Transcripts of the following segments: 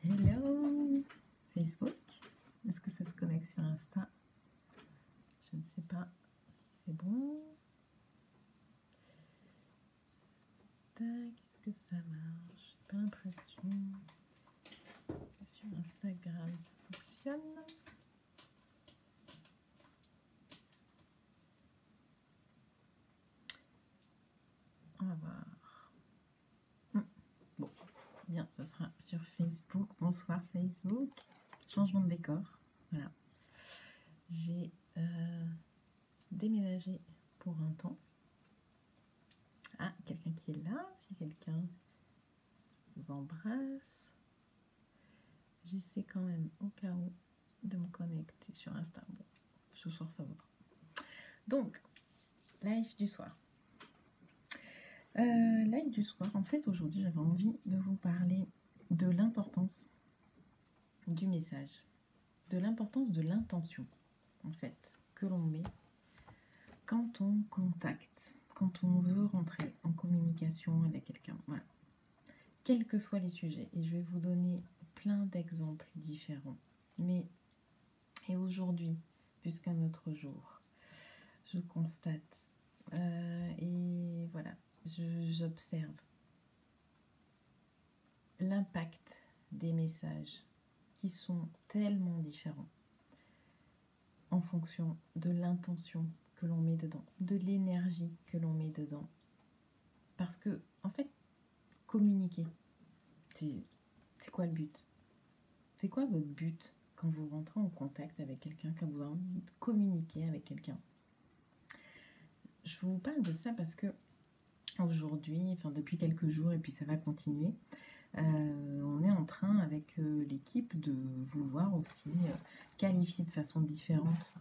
Hello Facebook, est-ce que ça se connecte sur Insta? Je ne sais pas si c'est bon. Tac, est-ce que ça marche? J'ai pas l'impression que sur Instagram ça fonctionne. On va voir. Bon, bien, ce sera sur Facebook. Bonsoir Facebook. Changement de décor. Voilà. J'ai déménagé pour un temps. Ah, quelqu'un qui est là. Si quelqu'un vous embrasse. J'essaie quand même au cas où de me connecter sur Insta. Bon, ce soir ça va pas. Donc, live du soir. Live du soir, en fait aujourd'hui j'avais envie de vous parler de l'importance du message, de l'importance de l'intention en fait que l'on met quand on contacte, quand on veut rentrer en communication avec quelqu'un, voilà. Quels que soient les sujets, et je vais vous donner plein d'exemples différents, mais et aujourd'hui, puisqu'un autre jour, je constate et voilà, j'observe l'impact des messages qui sont tellement différents en fonction de l'intention que l'on met dedans, de l'énergie que l'on met dedans. Parce que, en fait, communiquer, c'est quoi le but? C'est quoi votre but quand vous rentrez en contact avec quelqu'un, quand vous avez envie de communiquer avec quelqu'un? Je vous parle de ça parce que aujourd'hui, enfin depuis quelques jours, et puis ça va continuer, on est en train avec l'équipe de vouloir aussi qualifier de façon différente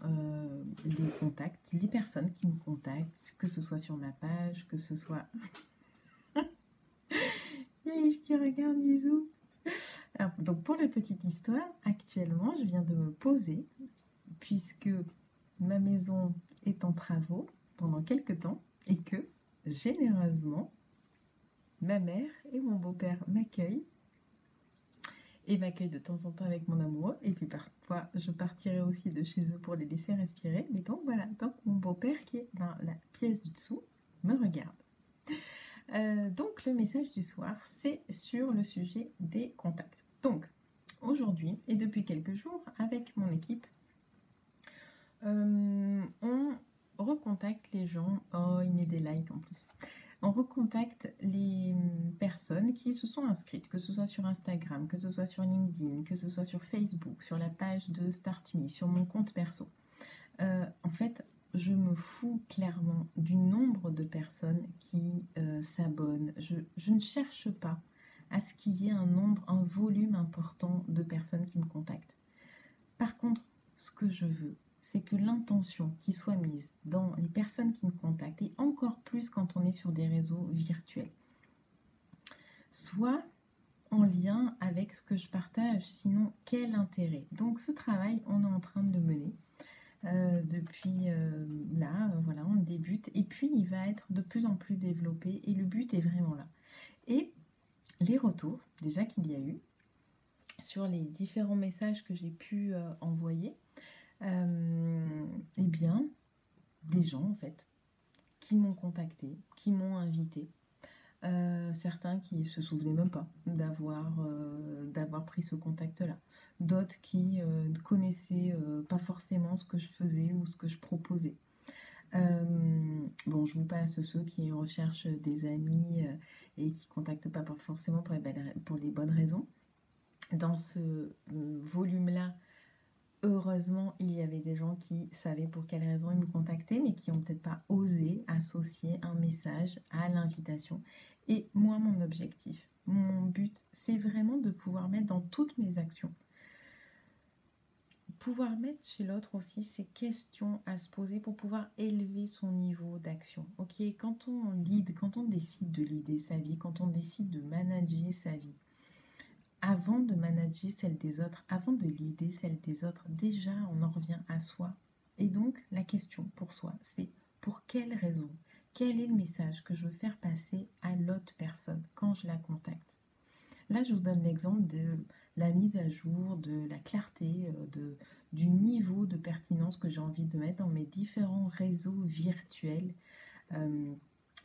les contacts, les personnes qui nous contactent, que ce soit sur ma page, que ce soit... Il y a Yves qui regarde, bisous. Alors, donc pour la petite histoire, actuellement je viens de me poser puisque ma maison est en travaux pendant quelques temps et que généreusement ma mère et mon beau-père m'accueillent et m'accueillent de temps en temps avec mon amoureux, et puis parfois je partirai aussi de chez eux pour les laisser respirer. Mais donc voilà, donc mon beau-père qui est dans la pièce du dessous me regarde. Donc le message du soir, c'est sur le sujet des contacts. Donc aujourd'hui et depuis quelques jours, avec mon équipe, on recontacte les gens. Oh, il met des likes en plus. On recontacte les personnes qui se sont inscrites, que ce soit sur Instagram, que ce soit sur LinkedIn, que ce soit sur Facebook, sur la page de Start Me, sur mon compte perso. En fait, je me fous clairement du nombre de personnes qui s'abonnent. Je ne cherche pas à ce qu'il y ait un volume important de personnes qui me contactent. Par contre, ce que je veux, c'est que l'intention qui soit mise dans les personnes qui me contactent, et encore plus quand on est sur des réseaux virtuels, soit en lien avec ce que je partage, sinon quel intérêt? Donc ce travail, on est en train de le mener depuis là, voilà, on débute, et puis il va être de plus en plus développé, et le but est vraiment là. Et les retours, déjà qu'il y a eu, sur les différents messages que j'ai pu envoyer, eh bien, des gens en fait qui m'ont contacté, qui m'ont invité, certains qui se souvenaient même pas d'avoir pris ce contact-là, d'autres qui ne connaissaient pas forcément ce que je faisais ou ce que je proposais. Bon, je vous passe ceux qui recherchent des amis et qui ne contactent pas forcément pour les bonnes raisons. Dans ce volume-là, heureusement, il y avait des gens qui savaient pour quelles raisons ils me contactaient, mais qui n'ont peut-être pas osé associer un message à l'invitation. Et moi, mon objectif, mon but, c'est vraiment de pouvoir mettre dans toutes mes actions, pouvoir mettre chez l'autre aussi ces questions à se poser pour pouvoir élever son niveau d'action. Ok, quand on lead, quand on décide de leader sa vie, quand on décide de manager sa vie, avant de manager celle des autres, avant de leader celle des autres, déjà on en revient à soi. Et donc la question pour soi, c'est pour quelle raison? Quel est le message que je veux faire passer à l'autre personne quand je la contacte? Là, je vous donne l'exemple de la mise à jour, de la clarté, du niveau de pertinence que j'ai envie de mettre dans mes différents réseaux virtuels,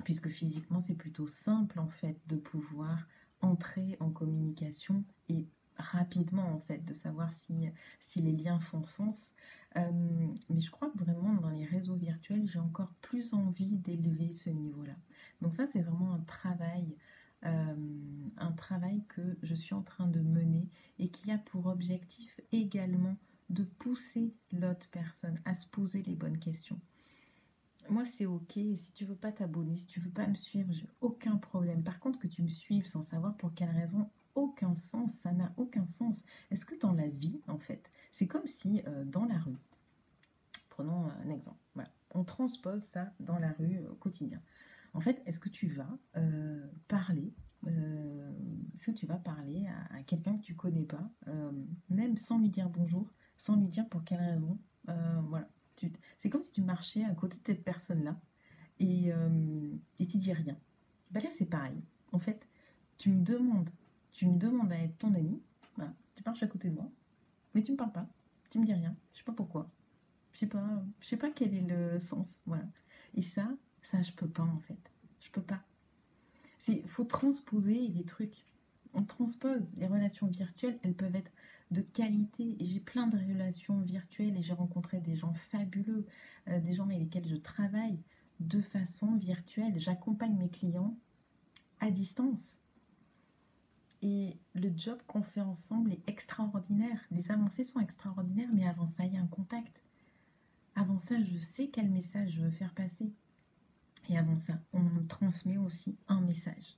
puisque physiquement, c'est plutôt simple en fait de pouvoir entrer en communication et rapidement en fait de savoir si les liens font sens. Mais je crois que vraiment dans les réseaux virtuels, j'ai encore plus envie d'élever ce niveau-là. Donc ça, c'est vraiment un travail que je suis en train de mener et qui a pour objectif également de pousser l'autre personne à se poser les bonnes questions. Moi, c'est ok, si tu veux pas t'abonner, si tu veux pas me suivre, j'ai aucun problème. Par contre, que tu me suives sans savoir pour quelle raison, aucun sens, ça n'a aucun sens. Est-ce que dans la vie, en fait, c'est comme si dans la rue, prenons un exemple, voilà, on transpose ça dans la rue au quotidien. En fait, est-ce que tu vas parler est-ce que tu vas parler à quelqu'un que tu connais pas, même sans lui dire bonjour, sans lui dire pour quelle raison, voilà. C'est comme si tu marchais à côté de cette personne-là et tu dis rien. Ben là, c'est pareil. En fait, tu me demandes à être ton ami. Voilà, tu marches à côté de moi, mais tu me parles pas. Tu me dis rien. Je sais pas pourquoi. Je sais pas quel est le sens. Voilà. Et ça, je peux pas en fait. Je peux pas. Il faut transposer les trucs. On transpose. Les relations virtuelles, elles peuvent être de qualité. Et j'ai plein de relations virtuelles et j'ai rencontré des gens fabuleux, des gens avec lesquels je travaille de façon virtuelle. J'accompagne mes clients à distance. Et le job qu'on fait ensemble est extraordinaire. Les avancées sont extraordinaires, mais avant ça, il y a un contact. Avant ça, je sais quel message je veux faire passer. Et avant ça, on me transmet aussi un message.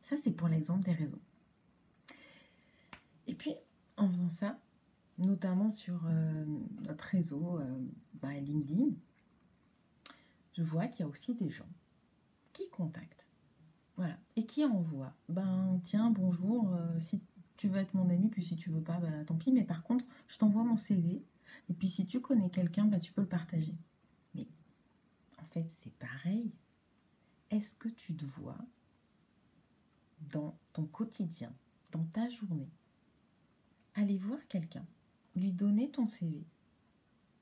Ça, c'est pour l'exemple des réseaux. Et puis, en faisant ça, notamment sur notre réseau LinkedIn, je vois qu'il y a aussi des gens qui contactent. Voilà. Et qui envoient. Tiens, bonjour, si tu veux être mon ami, puis si tu veux pas, tant pis. Mais par contre, je t'envoie mon CV. Et puis si tu connais quelqu'un, tu peux le partager. Mais en fait, c'est pareil. Est-ce que tu te vois dans ton quotidien, dans ta journée, aller voir quelqu'un, lui donner ton CV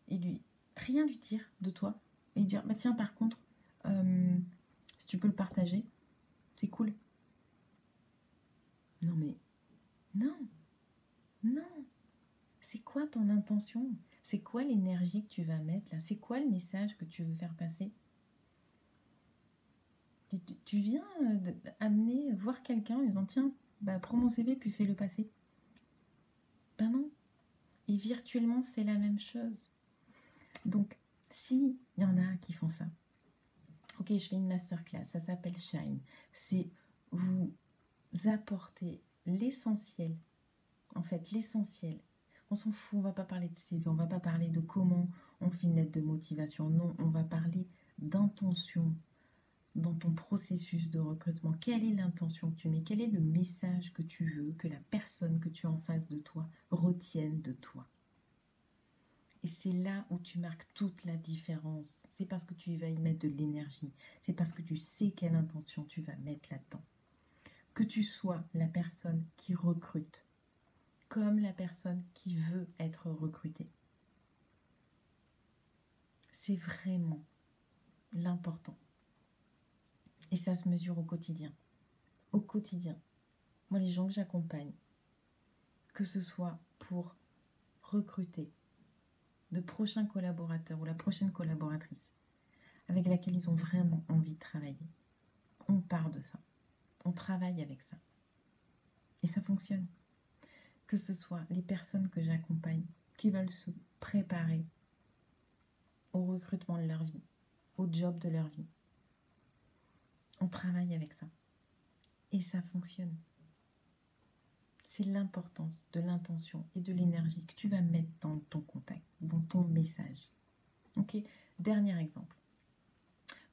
et rien lui dire de toi et lui dire tiens, par contre, si tu peux le partager, c'est cool. Non mais non, c'est quoi ton intention? C'est quoi l'énergie que tu vas mettre là? C'est quoi le message que tu veux faire passer? Tu viens amener, voir quelqu'un en disant tiens, prends mon CV puis fais-le passer. Non. Et virtuellement, c'est la même chose. Donc, s'il y en a qui font ça, ok, je fais une masterclass, ça s'appelle Shine. C'est vous apporter l'essentiel. En fait, l'essentiel. On s'en fout, on va pas parler de CV, on va pas parler de comment on fait une lettre de motivation. Non, on va parler d'intention dans ton processus de recrutement. Quelle est l'intention que tu mets? Quel est le message que tu veux que la personne que tu as en face de toi retienne de toi? Et c'est là où tu marques toute la différence. C'est parce que tu vas y mettre de l'énergie. C'est parce que tu sais quelle intention tu vas mettre là-dedans. Que tu sois la personne qui recrute, comme la personne qui veut être recrutée. C'est vraiment l'important. Et ça se mesure au quotidien. Au quotidien. Moi, les gens que j'accompagne, que ce soit pour recruter de prochains collaborateurs ou la prochaine collaboratrice avec laquelle ils ont vraiment envie de travailler, on part de ça. On travaille avec ça. Et ça fonctionne. Que ce soit les personnes que j'accompagne qui veulent se préparer au recrutement de leur vie, au job de leur vie. On travaille avec ça. Et ça fonctionne. C'est l'importance de l'intention et de l'énergie que tu vas mettre dans ton contact, dans ton message. Ok, dernier exemple.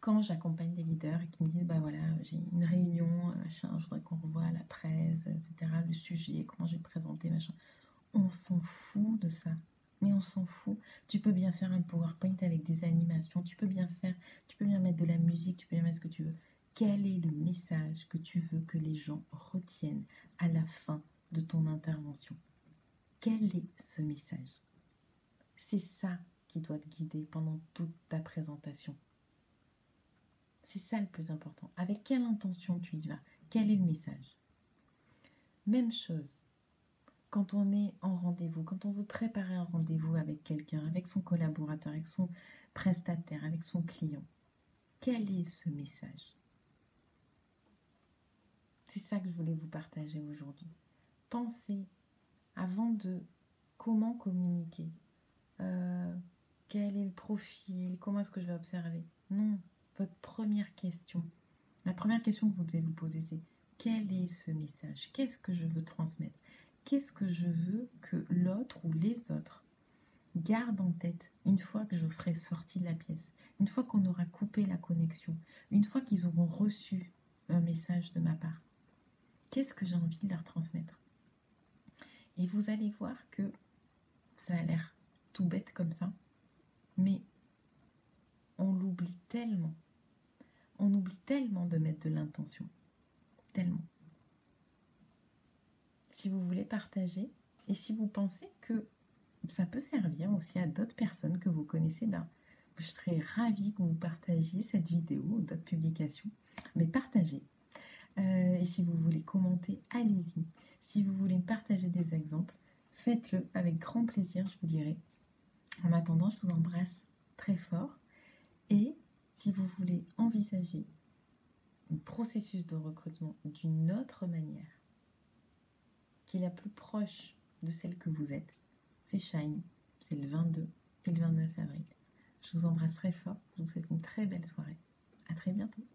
Quand j'accompagne des leaders et qui me disent voilà, j'ai une réunion, machin, je voudrais qu'on revoie la presse, etc., le sujet, comment je vais présenter, machin. On s'en fout de ça. Mais on s'en fout. Tu peux bien faire un PowerPoint avec des animations, tu peux bien mettre de la musique, tu peux bien mettre ce que tu veux. Quel est le message que tu veux que les gens retiennent à la fin de ton intervention? Quel est ce message? C'est ça qui doit te guider pendant toute ta présentation. C'est ça le plus important. Avec quelle intention tu y vas? Quel est le message? Même chose, quand on est en rendez-vous, quand on veut préparer un rendez-vous avec quelqu'un, avec son collaborateur, avec son prestataire, avec son client, quel est ce message? C'est ça que je voulais vous partager aujourd'hui. Pensez avant de comment communiquer, quel est le profil, comment est-ce que je vais observer. Non, votre première question, la première question que vous devez vous poser, c'est quel est ce message? Qu'est-ce que je veux transmettre? Qu'est-ce que je veux que l'autre ou les autres gardent en tête une fois que je serai sortie de la pièce, une fois qu'on aura coupé la connexion, une fois qu'ils auront reçu un message de ma part? Qu'est-ce que j'ai envie de leur transmettre? Et vous allez voir que ça a l'air tout bête comme ça, mais on l'oublie tellement. On oublie tellement de mettre de l'intention. Tellement. Si vous voulez partager, et si vous pensez que ça peut servir aussi à d'autres personnes que vous connaissez, je serais ravie que vous partagiez cette vidéo ou d'autres publications. Mais partagez. Et si vous voulez commenter, allez-y. Si vous voulez me partager des exemples, faites-le avec grand plaisir, je vous dirai. En attendant, je vous embrasse très fort. Et si vous voulez envisager un processus de recrutement d'une autre manière, qui est la plus proche de celle que vous êtes, c'est Shine. C'est le 22 et le 29 avril. Je vous embrasse très fort. Je vous souhaite une très belle soirée. À très bientôt.